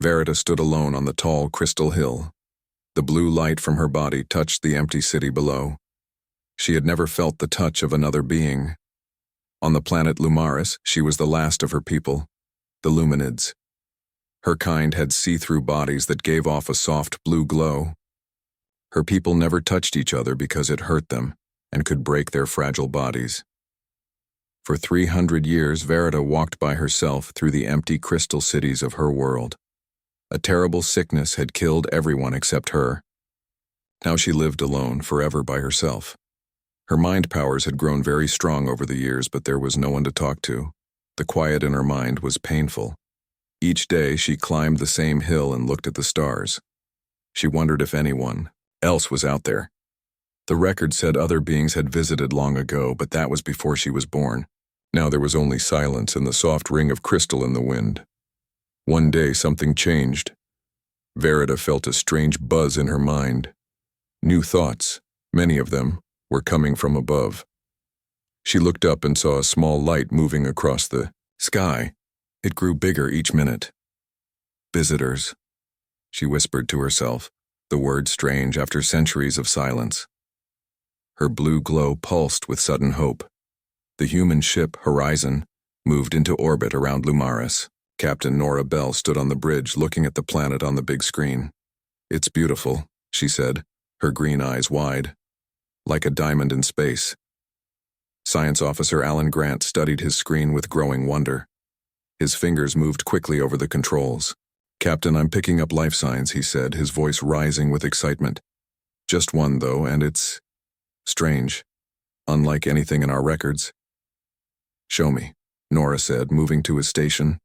Verita stood alone on the tall crystal hill. The blue light from her body touched the empty city below. She had never felt the touch of another being. On the planet Lumaris, she was the last of her people, the Luminids. Her kind had see-through bodies that gave off a soft blue glow. Her people never touched each other because it hurt them and could break their fragile bodies. For 300 years, Verita walked by herself through the empty crystal cities of her world. A terrible sickness had killed everyone except her. Now she lived alone, forever by herself. Her mind powers had grown very strong over the years, but there was no one to talk to. The quiet in her mind was painful. Each day she climbed the same hill and looked at the stars. She wondered if anyone else was out there. The record said other beings had visited long ago, but that was before she was born. Now there was only silence and the soft ring of crystal in the wind. One day something changed. Verita felt a strange buzz in her mind. New thoughts, many of them, were coming from above. She looked up and saw a small light moving across the sky. It grew bigger each minute. Visitors, she whispered to herself, the word strange after centuries of silence. Her blue glow pulsed with sudden hope. The human ship, Horizon, moved into orbit around Lumaris. Captain Nora Bell stood on the bridge looking at the planet on the big screen. "It's beautiful," she said, her green eyes wide. "Like a diamond in space." Science Officer Alan Grant studied his screen with growing wonder. His fingers moved quickly over the controls. "Captain, I'm picking up life signs," he said, his voice rising with excitement. "Just one, though, and it's strange. Unlike anything in our records." "Show me," Nora said, moving to his station.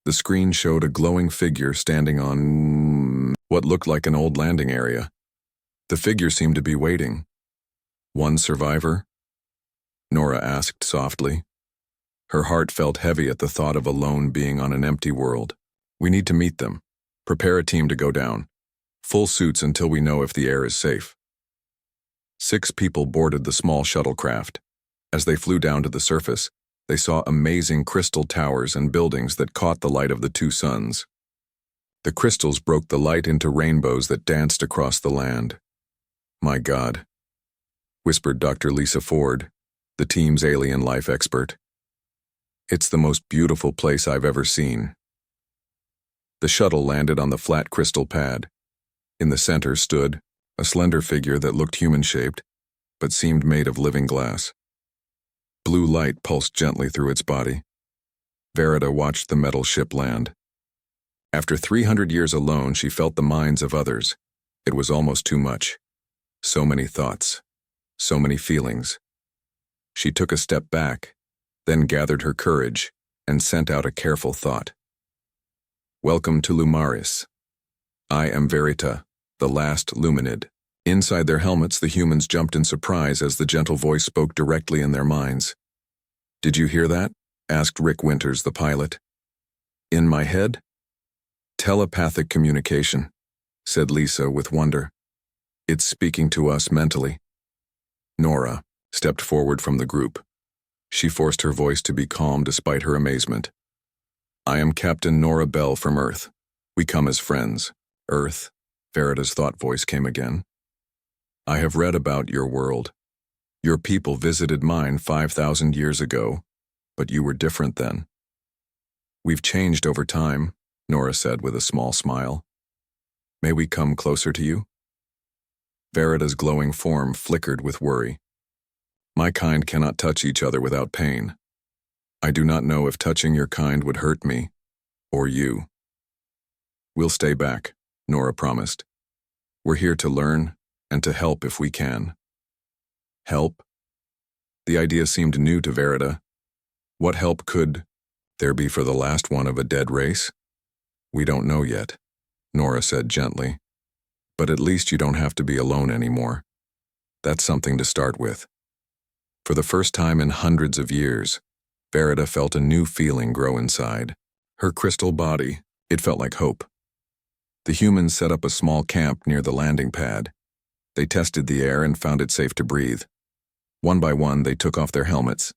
The screen showed a glowing figure standing on what looked like an old landing area. The figure seemed to be waiting. "One survivor?" Nora asked softly. Her heart felt heavy at the thought of a lone being on an empty world. "We need to meet them. Prepare a team to go down. Full suits until we know if the air is safe." 6 people boarded the small shuttlecraft. As they flew down to the surface, they saw amazing crystal towers and buildings that caught the light of the 2 suns. The crystals broke the light into rainbows that danced across the land. "My God," whispered Dr. Lisa Ford, the team's alien life expert. "It's the most beautiful place I've ever seen." The shuttle landed on the flat crystal pad. In the center stood a slender figure that looked human-shaped, but seemed made of living glass. Blue light pulsed gently through its body. Verita watched the metal ship land. After 300 years alone, she felt the minds of others. It was almost too much. So many thoughts, so many feelings. She took a step back, then gathered her courage and sent out a careful thought. "Welcome to Lumaris. I am Verita, the last Luminid." Inside their helmets, the humans jumped in surprise as the gentle voice spoke directly in their minds. "Did you hear that?" asked Rick Winters, the pilot. "In my head?" "Telepathic communication," said Lisa with wonder. "It's speaking to us mentally." Nora stepped forward from the group. She forced her voice to be calm despite her amazement. "I am Captain Nora Bell from Earth. We come as friends." "Earth?" Verita's thought voice came again. "I have read about your world. Your people visited mine 5,000 years ago, but you were different then." "We've changed over time," Nora said with a small smile. "May we come closer to you?" Verita's glowing form flickered with worry. "My kind cannot touch each other without pain. I do not know if touching your kind would hurt me, or you." "We'll stay back," Nora promised. "We're here to learn and to help if we can." Help? The idea seemed new to Verita. What help could there be for the last one of a dead race? "We don't know yet," Nora said gently. "But at least you don't have to be alone anymore. That's something to start with." For the first time in hundreds of years, Verita felt a new feeling grow inside. Her crystal body, it felt like hope. The humans set up a small camp near the landing pad. They tested the air and found it safe to breathe. One by one, they took off their helmets.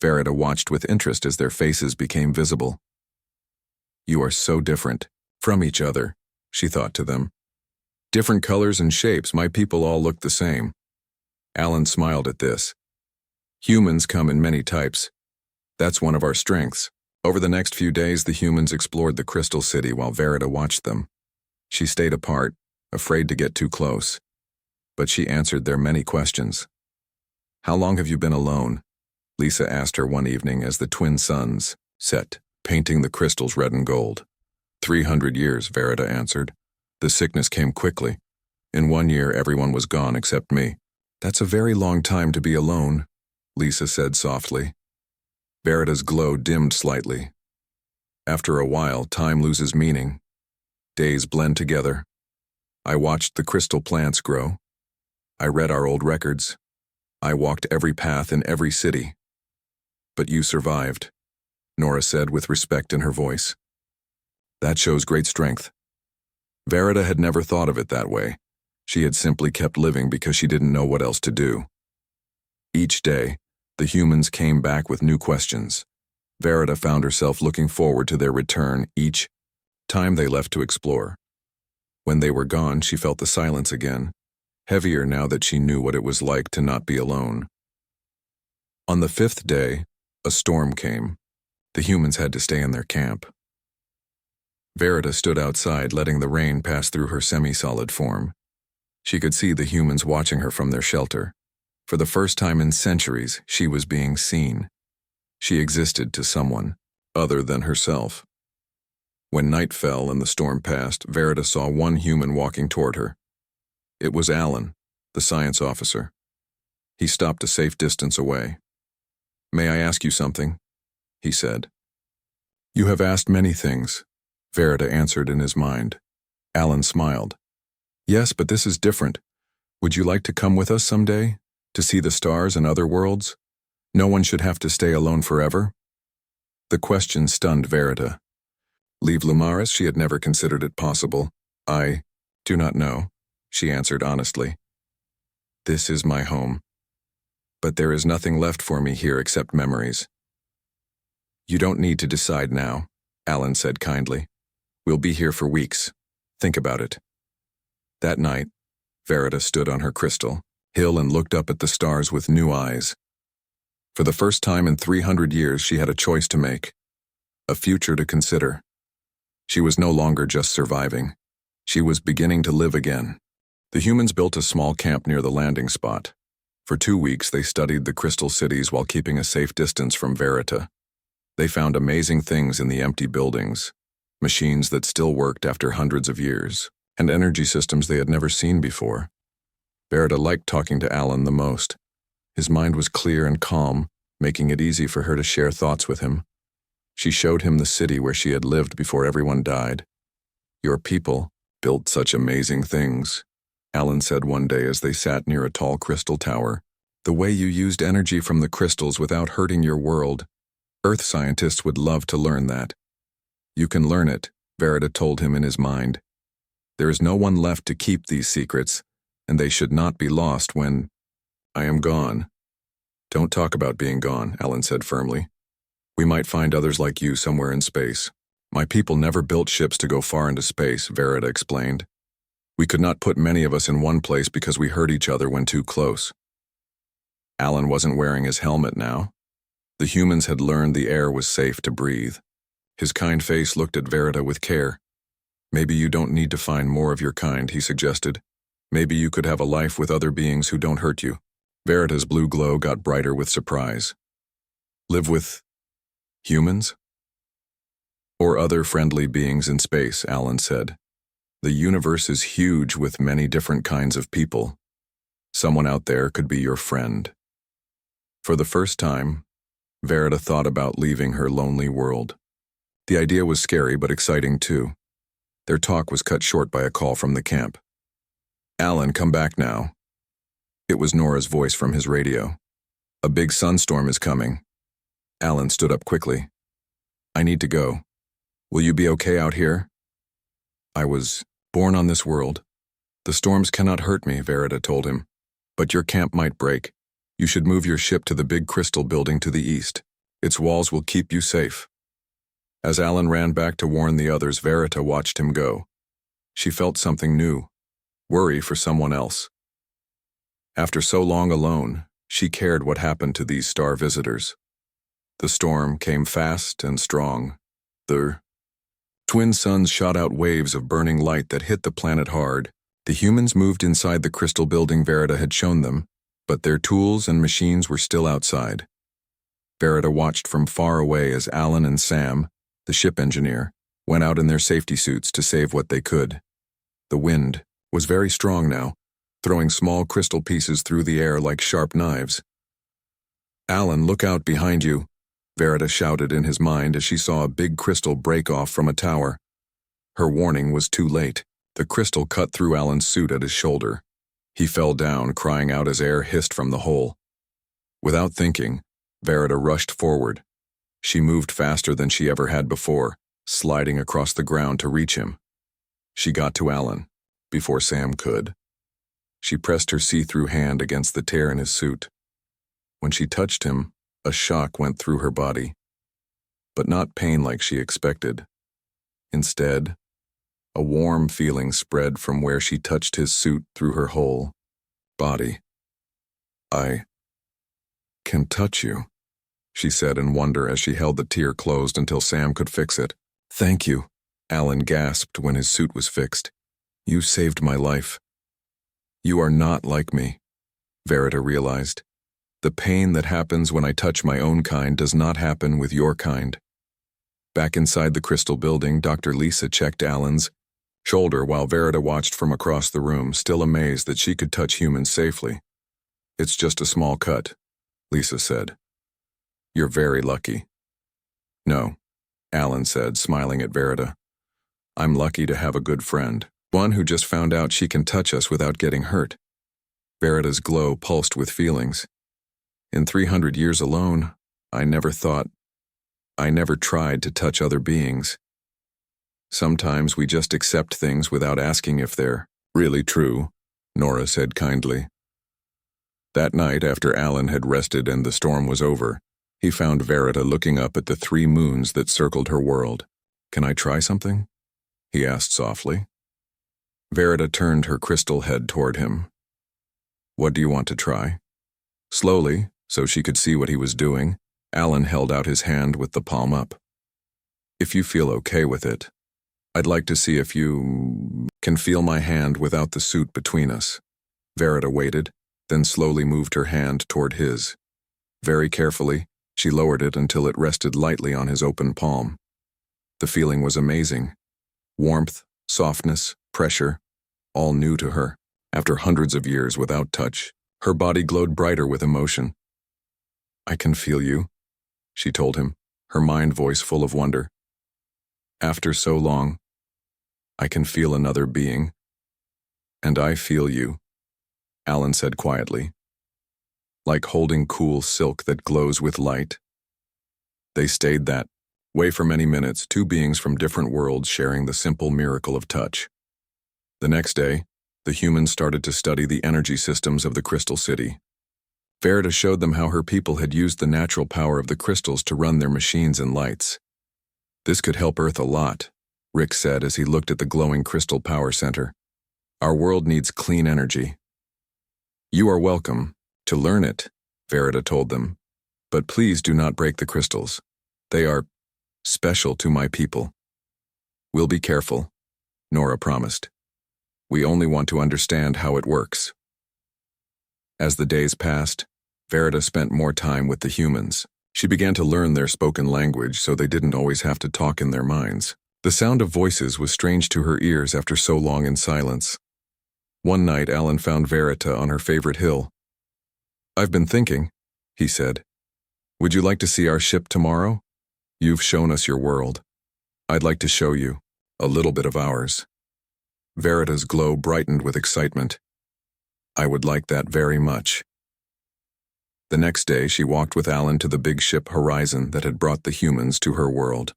Verita watched with interest as their faces became visible. "You are so different," From each other, she thought to them. Different colors and shapes, my people all look the same. Alan smiled at this. Humans come in many types. That's one of our strengths. Over the next few days, the humans explored the Crystal City while Verita watched them. She stayed apart, afraid to get too close. But she answered their many questions. How long have you been alone? Lisa asked her one evening as the twin suns set, painting the crystals red and gold. 300 years, Verita answered. The sickness came quickly. In 1 year, everyone was gone except me. That's a very long time to be alone, Lisa said softly. Verita's glow dimmed slightly. After a while, time loses meaning. Days blend together. I watched the crystal plants grow. I read our old records. I walked every path in every city. But you survived, Nora said with respect in her voice. That shows great strength. Verita had never thought of it that way. She had simply kept living because she didn't know what else to do. Each day, the humans came back with new questions. Verita found herself looking forward to their return each time they left to explore. When they were gone, she felt the silence again, heavier now that she knew what it was like to not be alone. On the 5th day, a storm came. The humans had to stay in their camp. Verita stood outside, letting the rain pass through her semi-solid form. She could see the humans watching her from their shelter. For the first time in centuries, she was being seen. She existed to someone other than herself. When night fell and the storm passed, Verita saw one human walking toward her. It was Alan, the science officer. He stopped a safe distance away. May I ask you something? He said. You have asked many things, Verita answered in his mind. Alan smiled. Yes, but this is different. Would you like to come with us someday? To see the stars and other worlds? No one should have to stay alone forever? The question stunned Verita. Leave Lumaris? She had never considered it possible. I do not know, she answered honestly. This is my home. But there is nothing left for me here except memories. You don't need to decide now, Alan said kindly. We'll be here for weeks. Think about it. That night, Verita stood on her crystal hill and looked up at the stars with new eyes. For the first time in 300 years, she had a choice to make, a future to consider. She was no longer just surviving. She was beginning to live again. The humans built a small camp near the landing spot. For 2 weeks, they studied the crystal cities while keeping a safe distance from Verita. They found amazing things in the empty buildings, machines that still worked after hundreds of years, and energy systems they had never seen before. Verita liked talking to Alan the most. His mind was clear and calm, making it easy for her to share thoughts with him. She showed him the city where she had lived before everyone died. Your people built such amazing things, Alan said one day as they sat near a tall crystal tower. The way you used energy from the crystals without hurting your world. Earth scientists would love to learn that. You can learn it, Verita told him in his mind. There is no one left to keep these secrets, and they should not be lost when I am gone. Don't talk about being gone, Alan said firmly. We might find others like you somewhere in space. My people never built ships to go far into space, Verita explained. We could not put many of us in one place because we hurt each other when too close. Alan wasn't wearing his helmet now. The humans had learned the air was safe to breathe. His kind face looked at Verita with care. Maybe you don't need to find more of your kind, he suggested. Maybe you could have a life with other beings who don't hurt you. Verita's blue glow got brighter with surprise. Live with humans? Or other friendly beings in space, Alan said. The universe is huge with many different kinds of people. Someone out there could be your friend. For the first time, Verita thought about leaving her lonely world. The idea was scary but exciting too. Their talk was cut short by a call from the camp. Alan, come back now. It was Nora's voice from his radio. A big sunstorm is coming. Alan stood up quickly. I need to go. Will you be okay out here? I was born on this world. The storms cannot hurt me, Verita told him. But your camp might break. You should move your ship to the big crystal building to the east. Its walls will keep you safe. As Alan ran back to warn the others, Verita watched him go. She felt something new, worry for someone else. After so long alone, she cared what happened to these star visitors. The storm came fast and strong. The twin suns shot out waves of burning light that hit the planet hard. The humans moved inside the crystal building Verita had shown them, but their tools and machines were still outside. Verita watched from far away as Alan and Sam, the ship engineer, went out in their safety suits to save what they could. The wind was very strong now, throwing small crystal pieces through the air like sharp knives. "Alan, look out behind you," Verita shouted in his mind as she saw a big crystal break off from a tower. Her warning was too late. The crystal cut through Alan's suit at his shoulder. He fell down, crying out as air hissed from the hole. Without thinking, Verita rushed forward. She moved faster than she ever had before, sliding across the ground to reach him. She got to Alan, before Sam could. She pressed her see-through hand against the tear in his suit. When she touched him, a shock went through her body. But not pain like she expected. Instead, a warm feeling spread from where she touched his suit through her whole body. "I can touch you," she said in wonder as she held the tear closed until Sam could fix it. "Thank you," Alan gasped when his suit was fixed. "You saved my life." "You are not like me," Verita realized. "The pain that happens when I touch my own kind does not happen with your kind." Back inside the crystal building, Dr. Lisa checked Alan's shoulder while Verita watched from across the room, still amazed that she could touch humans safely. "It's just a small cut," Lisa said. "You're very lucky." "No," Alan said, smiling at Verita. "I'm lucky to have a good friend, one who just found out she can touch us without getting hurt." Verita's glow pulsed with feelings. "In 300 years alone, I never tried to touch other beings. Sometimes we just accept things without asking if they're really true," Nora said kindly. That night, after Alan had rested and the storm was over, he found Verita looking up at the 3 moons that circled her world. "Can I try something?" he asked softly. Verita turned her crystal head toward him. "What do you want to try?" Slowly, so she could see what he was doing, Alan held out his hand with the palm up. "If you feel okay with it, I'd like to see if you can feel my hand without the suit between us." Verita waited, then slowly moved her hand toward his. Very carefully, she lowered it until it rested lightly on his open palm. The feeling was amazing. Warmth, softness, pressure, all new to her. After hundreds of years without touch, her body glowed brighter with emotion. "I can feel you," she told him, her mind voice full of wonder. "After so long, I can feel another being." "And I feel you," Alan said quietly. "Like holding cool silk that glows with light." They stayed that way for many minutes, 2 beings from different worlds sharing the simple miracle of touch. The next day, the humans started to study the energy systems of the Crystal City. Verita showed them how her people had used the natural power of the crystals to run their machines and lights. "This could help Earth a lot," Rick said as he looked at the glowing crystal power center. "Our world needs clean energy." "You are welcome to learn it," Verita told them. "But please do not break the crystals. They are special to my people." "We'll be careful," Nora promised. "We only want to understand how it works." As the days passed, Verita spent more time with the humans. She began to learn their spoken language so they didn't always have to talk in their minds. The sound of voices was strange to her ears after so long in silence. One night, Alan found Verita on her favorite hill. "I've been thinking," he said. "Would you like to see our ship tomorrow? You've shown us your world. I'd like to show you a little bit of ours." Verita's glow brightened with excitement. "I would like that very much." The next day, she walked with Alan to the big ship Horizon that had brought the humans to her world.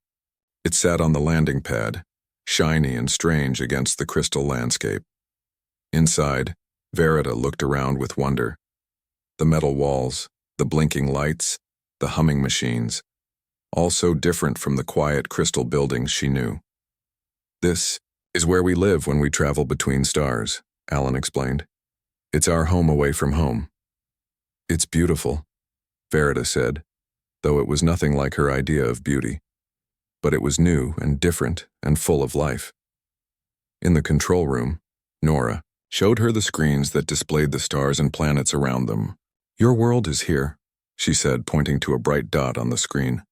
It sat on the landing pad, shiny and strange against the crystal landscape. Inside, Verita looked around with wonder. The metal walls, the blinking lights, the humming machines. all so different from the quiet crystal buildings she knew. "This is where we live when we travel between stars," Alan explained. "It's our home away from home." "It's beautiful," Verita said, though it was nothing like her idea of beauty. But it was new and different and full of life. In the control room, Nora showed her the screens that displayed the stars and planets around them. "Your world is here," she said, pointing to a bright dot on the screen.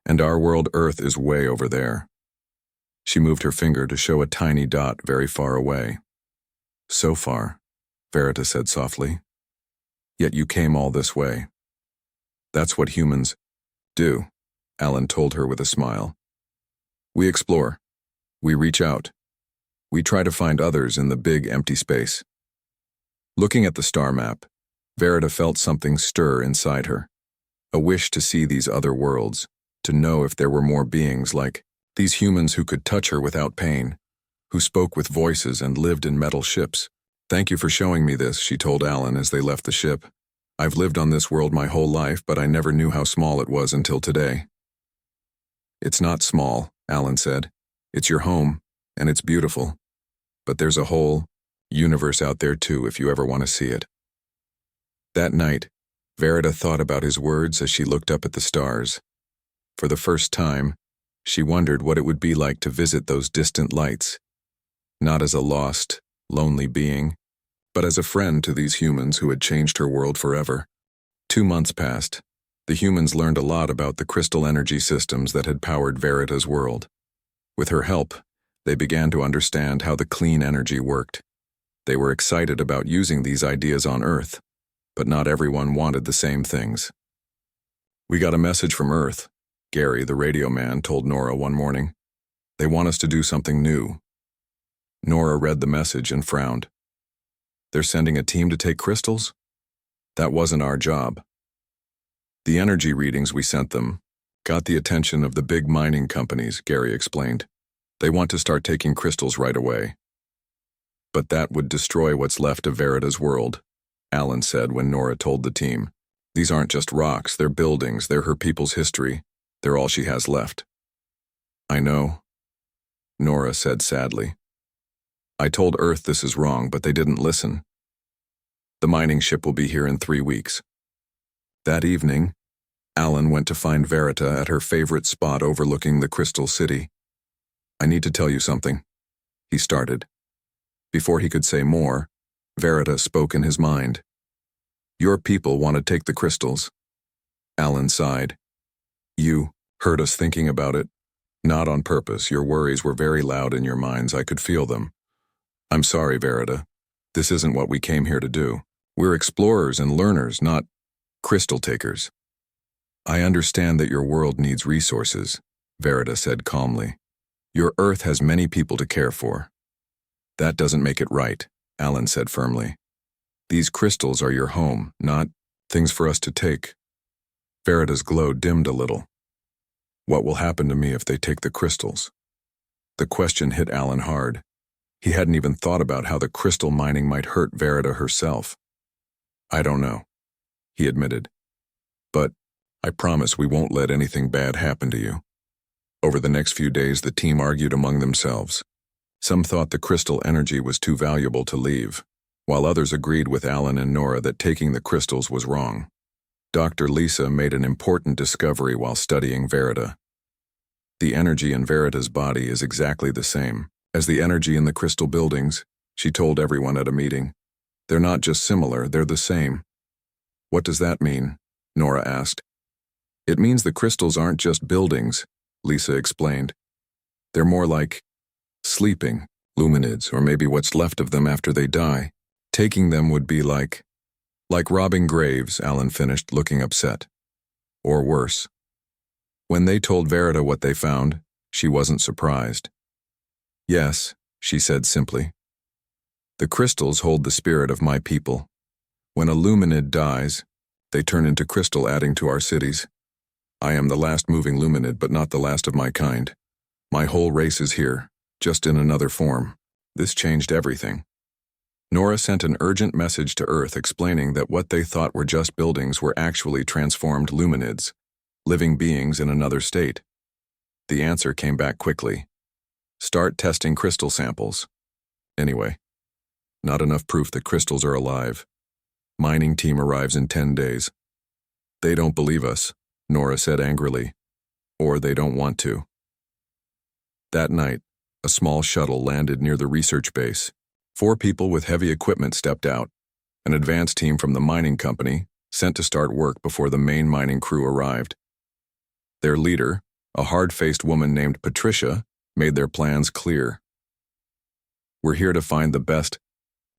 "And our world Earth is way over there." She moved her finger to show a tiny dot very far away. "So far," Verita said softly. "Yet you came all this way." "That's what humans do," Alan told her with a smile. "We explore. We reach out. We try to find others in the big empty space." Looking at the star map, Verita felt something stir inside her. A wish to see these other worlds, to know if there were more beings like these humans who could touch her without pain, who spoke with voices and lived in metal ships. "Thank you for showing me this," she told Alan as they left the ship. "I've lived on this world my whole life, but I never knew how small it was until today." "It's not small," Alan said. "It's your home, and it's beautiful. But there's a whole universe out there too if you ever want to see it." That night, Verita thought about his words as she looked up at the stars. For the first time, she wondered what it would be like to visit those distant lights, not as a lost, lonely being, but as a friend to these humans who had changed her world forever. 2 months passed. The humans learned a lot about the crystal energy systems that had powered Verita's world. With her help, they began to understand how the clean energy worked. They were excited about using these ideas on Earth, but not everyone wanted the same things. "We got a message from Earth," Gary, the radio man, told Nora one morning. "They want us to do something new." Nora read the message and frowned. "They're sending a team to take crystals? That wasn't our job." "The energy readings we sent them got the attention of the big mining companies," Gary explained. "They want to start taking crystals right away." "But that would destroy what's left of Verita's world," Alan said when Nora told the team. "These aren't just rocks, they're buildings, they're her people's history. They're all she has left." "I know," Nora said sadly. "I told Earth this is wrong, but they didn't listen. The mining ship will be here in 3 weeks." That evening, Alan went to find Verita at her favorite spot overlooking the Crystal City. "I need to tell you something," he started. Before he could say more, Verita spoke in his mind. "Your people want to take the crystals." Alan sighed. "You heard us thinking about it. Not on purpose. Your worries were very loud in your minds. I could feel them. I'm sorry, Verita. This isn't what we came here to do. We're explorers and learners, not crystal takers." "I understand that your world needs resources," Verita said calmly. "Your Earth has many people to care for." "That doesn't make it right," Alan said firmly. "These crystals are your home, not things for us to take." Verita's glow dimmed a little. "What will happen to me if they take the crystals?" The question hit Alan hard. He hadn't even thought about how the crystal mining might hurt Verita herself. "I don't know," he admitted. "But I promise we won't let anything bad happen to you." Over the next few days, the team argued among themselves. Some thought the crystal energy was too valuable to leave, while others agreed with Alan and Nora that taking the crystals was wrong. Dr. Lisa made an important discovery while studying Verita. The energy in Verita's body is exactly the same as the energy in the crystal buildings, she told everyone at a meeting. "They're not just similar, they're the same." "What does that mean?" Nora asked. "It means the crystals aren't just buildings," Lisa explained. "They're more like sleeping luminids, or maybe what's left of them after they die. Taking them would be like robbing graves," Alan finished, looking upset. "Or worse." When they told Verita what they found, she wasn't surprised. "Yes," she said simply. "The crystals hold the spirit of my people. When a luminid dies, they turn into crystal, adding to our cities. I am the last moving luminid, but not the last of my kind. My whole race is here, just in another form. This changed everything." Nora sent an urgent message to Earth explaining that what they thought were just buildings were actually transformed luminids. living beings in another state. The answer came back quickly. Start testing crystal samples. Anyway, not enough proof that crystals are alive. Mining team arrives in 10 days. They don't believe us, Nora said angrily. Or they don't want to. That night, a small shuttle landed near the research base. 4 people with heavy equipment stepped out. An advance team from the mining company, sent to start work before the main mining crew arrived. Their leader, a hard-faced woman named Patricia, made their plans clear. We're here to find the best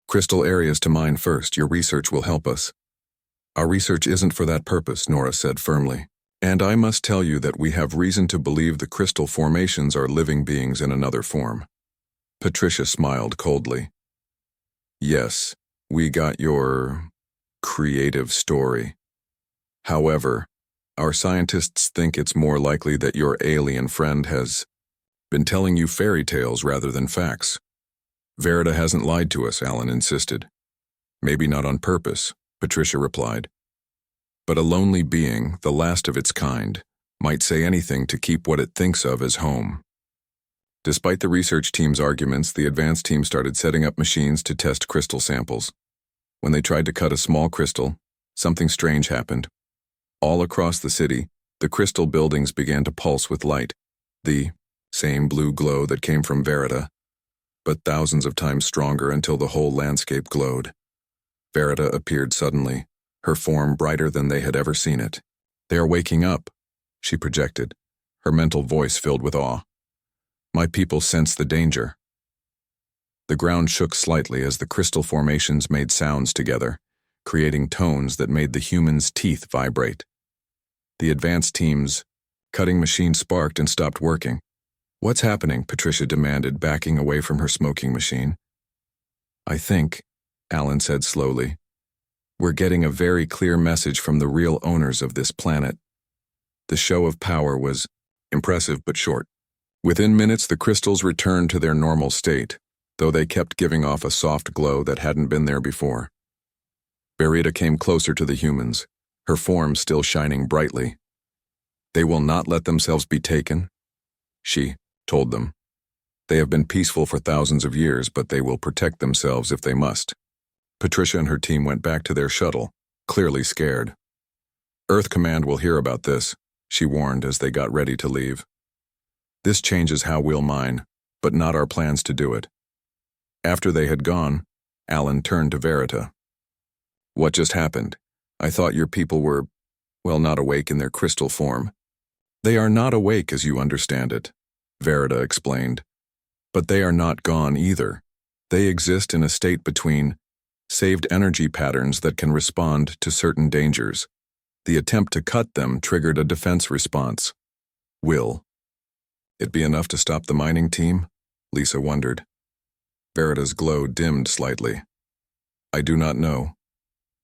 crystal areas to mine first. Your research will help us. Our research isn't for that purpose, Nora said firmly. And I must tell you that we have reason to believe the crystal formations are living beings in another form. Patricia smiled coldly. Yes, we got your creative story. However, our scientists think it's more likely that your alien friend has been telling you fairy tales rather than facts. Verita hasn't lied to us, Alan insisted. Maybe not on purpose, Patricia replied. But a lonely being, the last of its kind, might say anything to keep what it thinks of as home. Despite the research team's arguments, the advance team started setting up machines to test crystal samples. When they tried to cut a small crystal, something strange happened. All across the city, the crystal buildings began to pulse with light, the same blue glow that came from Verita, but thousands of times stronger until the whole landscape glowed. Verita appeared suddenly, her form brighter than they had ever seen it. They are waking up, she projected, her mental voice filled with awe. My people sense the danger. The ground shook slightly as the crystal formations made sounds together, creating tones that made the humans' teeth vibrate. The advanced team's cutting machine sparked and stopped working. What's happening? Patricia demanded, backing away from her smoking machine. I think, Alan said slowly, we're getting a very clear message from the real owners of this planet. The show of power was impressive but short. Within minutes, the crystals returned to their normal state, though they kept giving off a soft glow that hadn't been there before. Verita came closer to the humans, her form still shining brightly. They will not let themselves be taken, she told them. They have been peaceful for thousands of years, but they will protect themselves if they must. Patricia and her team went back to their shuttle, clearly scared. Earth Command will hear about this, she warned as they got ready to leave. This changes how we'll mine, but not our plans to do it. After they had gone, Alan turned to Verita. What just happened? I thought your people were, well, not awake in their crystal form. They are not awake as you understand it, Verita explained. But they are not gone either. They exist in a state between saved energy patterns that can respond to certain dangers. The attempt to cut them triggered a defense response. Will it be enough to stop the mining team? Lisa wondered. Verita's glow dimmed slightly. I do not know,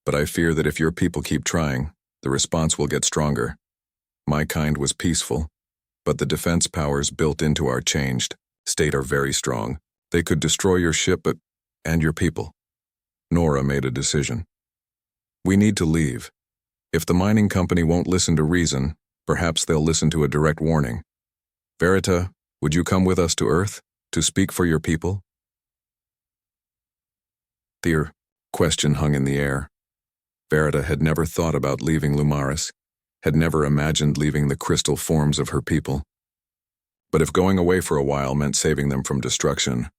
but I fear that if your people keep trying, the response will get stronger. My kind was peaceful, but the defense powers built into our changed state are very strong. They could destroy your ship and your people. Nora made a decision. We need to leave. If the mining company won't listen to reason, perhaps they'll listen to a direct warning. Verita, would you come with us to Earth to speak for your people? The question hung in the air. Verita had never thought about leaving Lumaris, had never imagined leaving the crystal forms of her people. But if going away for a while meant saving them from destruction,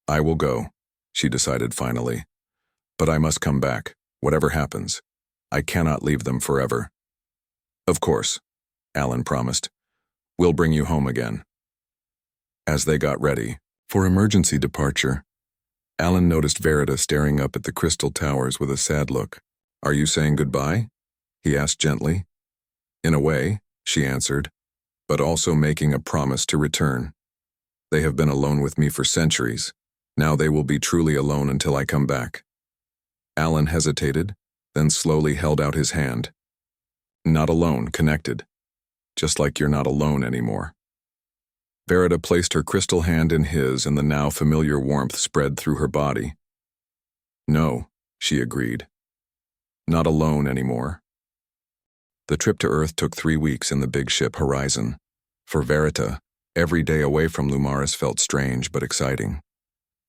I will go, she decided finally. But I must come back, whatever happens. I cannot leave them forever. Of course, Alan promised. We'll bring you home again. As they got ready for emergency departure, Alan noticed Verita staring up at the crystal towers with a sad look. Are you saying goodbye? He asked gently. In a way, she answered, but also making a promise to return. They have been alone with me for centuries. Now they will be truly alone until I come back. Alan hesitated, then slowly held out his hand. Not alone, connected. Just like you're not alone anymore. Verita placed her crystal hand in his, and the now familiar warmth spread through her body. No, she agreed. Not alone anymore. The trip to Earth took 3 weeks in the big ship Horizon. For Verita, every day away from Lumaris felt strange but exciting.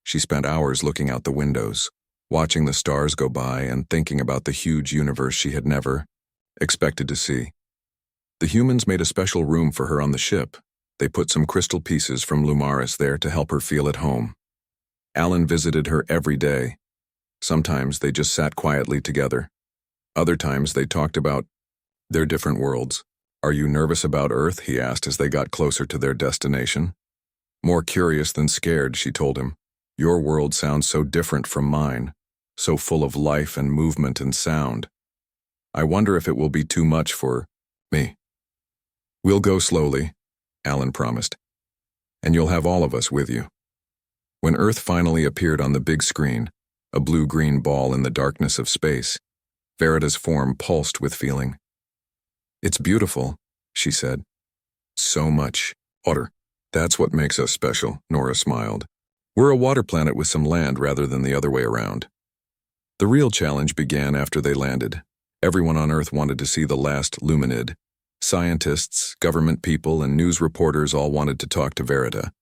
She spent hours looking out the windows, watching the stars go by and thinking about the huge universe she had never expected to see. The humans made a special room for her on the ship. They put some crystal pieces from Lumaris there to help her feel at home. Alan visited her every day. Sometimes they just sat quietly together. Other times they talked about their different worlds. "Are you nervous about Earth?" he asked as they got closer to their destination. "More curious than scared," she told him. "Your world sounds so different from mine, so full of life and movement and sound. I wonder if it will be too much for me." "We'll go slowly," Alan promised, "and you'll have all of us with you." When Earth finally appeared on the big screen, a blue-green ball in the darkness of space, Verita's form pulsed with feeling. "It's beautiful," she said. "So much water. That's what makes us special," Nora smiled. "We're a water planet with some land rather than the other way around." The real challenge began after they landed. Everyone on Earth wanted to see the last Luminid. Scientists, government people, and news reporters all wanted to talk to Verita.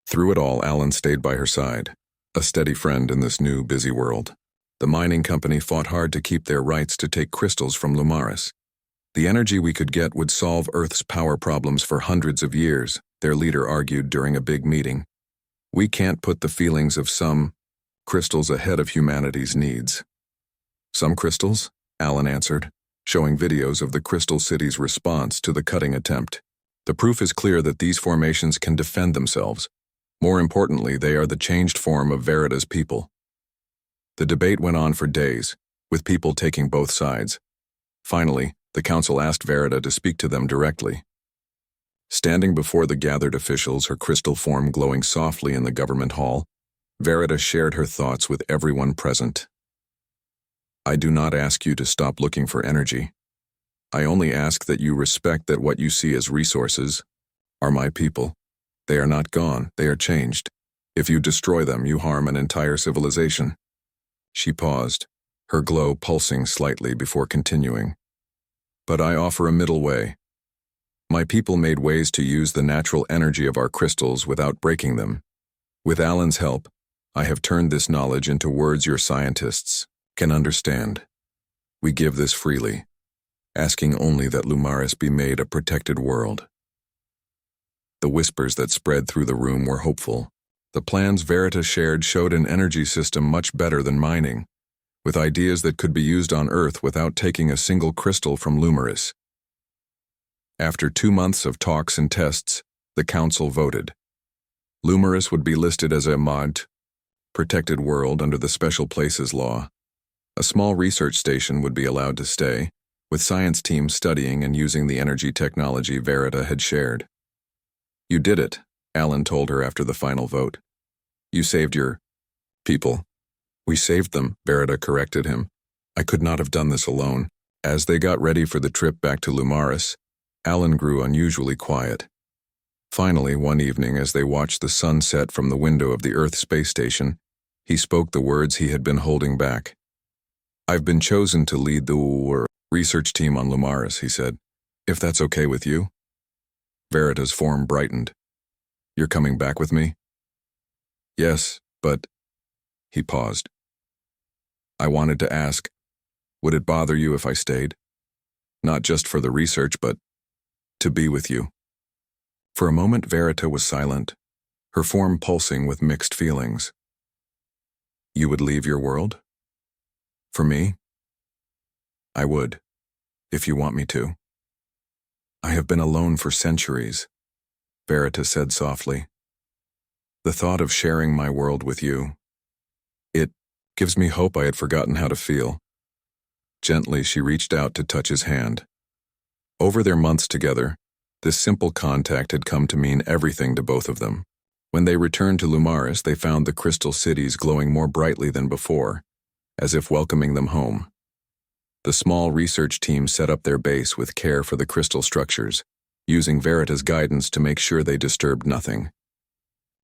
Through it all, Alan stayed by her side, a steady friend in this new, busy world. The mining company fought hard to keep their rights to take crystals from Lumaris. "The energy we could get would solve Earth's power problems for hundreds of years," their leader argued during a big meeting. "We can't put the feelings of some crystals ahead of humanity's needs." "Some crystals?" Alan answered, showing videos of the Crystal City's response to the cutting attempt. "The proof is clear that these formations can defend themselves. More importantly, they are the changed form of Verita's people." The debate went on for days, with people taking both sides. Finally, the council asked Verita to speak to them directly. Standing before the gathered officials, her crystal form glowing softly in the government hall, Verita shared her thoughts with everyone present. "I do not ask you to stop looking for energy. I only ask that you respect that what you see as resources are my people. They are not gone, they are changed. If you destroy them, you harm an entire civilization." She paused, her glow pulsing slightly before continuing. "But I offer a middle way. My people made ways to use the natural energy of our crystals without breaking them. With Alan's help, I have turned this knowledge into words your scientists can understand. We give this freely, asking only that Lumaris be made a protected world." The whispers that spread through the room were hopeful. The plans Verita shared showed an energy system much better than mining, with ideas that could be used on Earth without taking a single crystal from Lumaris. After 2 months of talks and tests, the council voted. Lumaris would be listed as a MOD, protected world under the Special Places Law. A small research station would be allowed to stay, with science teams studying and using the energy technology Verita had shared. "You did it," Alan told her after the final vote. "You saved your people." "We saved them," Verita corrected him. "I could not have done this alone." As they got ready for the trip back to Lumaris, Alan grew unusually quiet. Finally, one evening, as they watched the sun set from the window of the Earth space station, he spoke the words he had been holding back. "I've been chosen to lead the research team on Lumaris," he said. "If that's okay with you?" Verita's form brightened. "You're coming back with me?" "Yes, but—" He paused. "I wanted to ask, would it bother you if I stayed? Not just for the research, but to be with you." For a moment, Verita was silent, her form pulsing with mixed feelings. "You would leave your world? For me?" "I would, if you want me to." "I have been alone for centuries," Verita said softly. "The thought of sharing my world with you, it gives me hope I had forgotten how to feel." Gently, she reached out to touch his hand. Over their months together, this simple contact had come to mean everything to both of them. When they returned to Lumaris, they found the crystal cities glowing more brightly than before, as if welcoming them home. The small research team set up their base with care for the crystal structures, using Verita's guidance to make sure they disturbed nothing.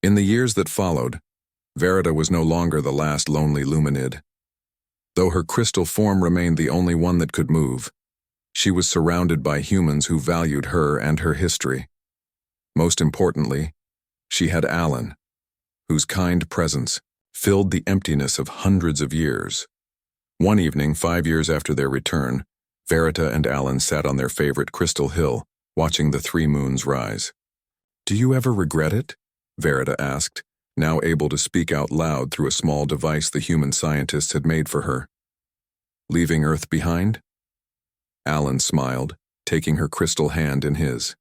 In the years that followed, Verita was no longer the last lonely Luminid. Though her crystal form remained the only one that could move, She was surrounded by humans who valued her and her history. Most importantly, she had Alan, whose kind presence filled the emptiness of hundreds of years. One evening, 5 years after their return, Verita and Alan sat on their favorite Crystal Hill, watching the 3 moons rise. "Do you ever regret it?" Verita asked, now able to speak out loud through a small device the human scientists had made for her. "Leaving Earth behind?" Alan smiled, taking her crystal hand in his.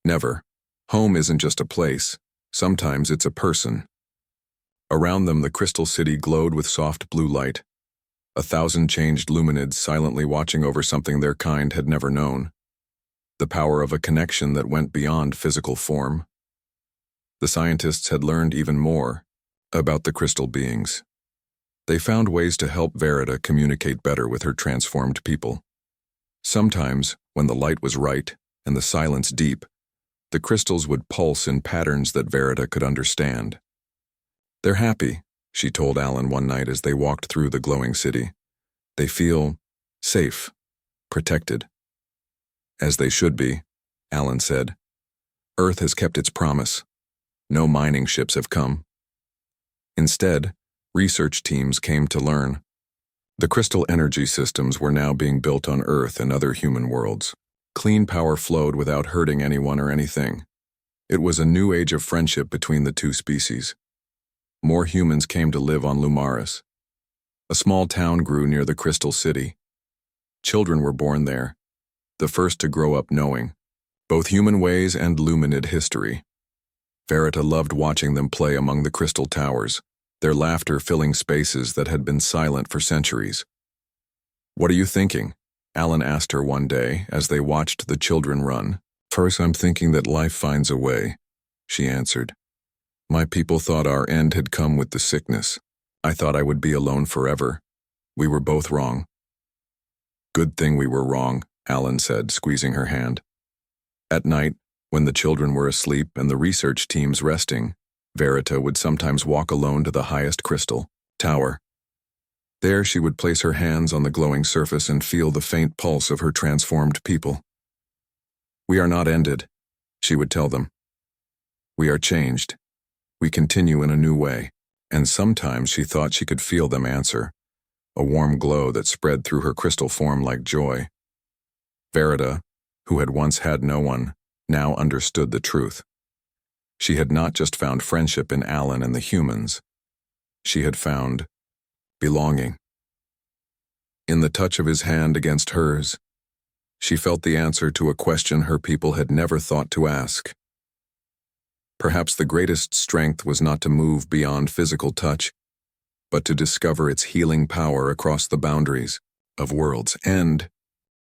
"Never. Home isn't just a place. Sometimes it's a person." Around them, the crystal city glowed with soft blue light. 1,000 changed luminids silently watching over something their kind had never known. The power of a connection that went beyond physical form. The scientists had learned even more about the crystal beings. They found ways to help Verita communicate better with her transformed people. Sometimes, when the light was right and the silence deep, the crystals would pulse in patterns that Verita could understand. "They're happy," she told Alan one night as they walked through the glowing city. "They feel safe, protected." "As they should be," Alan said. "Earth has kept its promise. No mining ships have come." Instead, research teams came to learn. The crystal energy systems were now being built on Earth and other human worlds. Clean power flowed without hurting anyone or anything. It was a new age of friendship between the 2 species. More humans came to live on Lumaris. A small town grew near the Crystal City. Children were born there, the first to grow up knowing both human ways and luminid history. Verita loved watching them play among the crystal towers, their laughter filling spaces that had been silent for centuries. "What are you thinking?" Alan asked her one day as they watched the children run. "First, I'm thinking that life finds a way," she answered. "My people thought our end had come with the sickness. I thought I would be alone forever. We were both wrong." "Good thing we were wrong," Alan said, squeezing her hand. At night, when the children were asleep and the research teams resting, Verita would sometimes walk alone to the highest crystal tower. There she would place her hands on the glowing surface and feel the faint pulse of her transformed people. "We are not ended," she would tell them. "We are changed. We continue in a new way." And sometimes she thought she could feel them answer, a warm glow that spread through her crystal form like joy. Verita, who had once had no one, now understood the truth. She had not just found friendship in Alan and the humans. She had found belonging. In the touch of his hand against hers, she felt the answer to a question her people had never thought to ask. Perhaps the greatest strength was not to move beyond physical touch, but to discover its healing power across the boundaries of worlds. And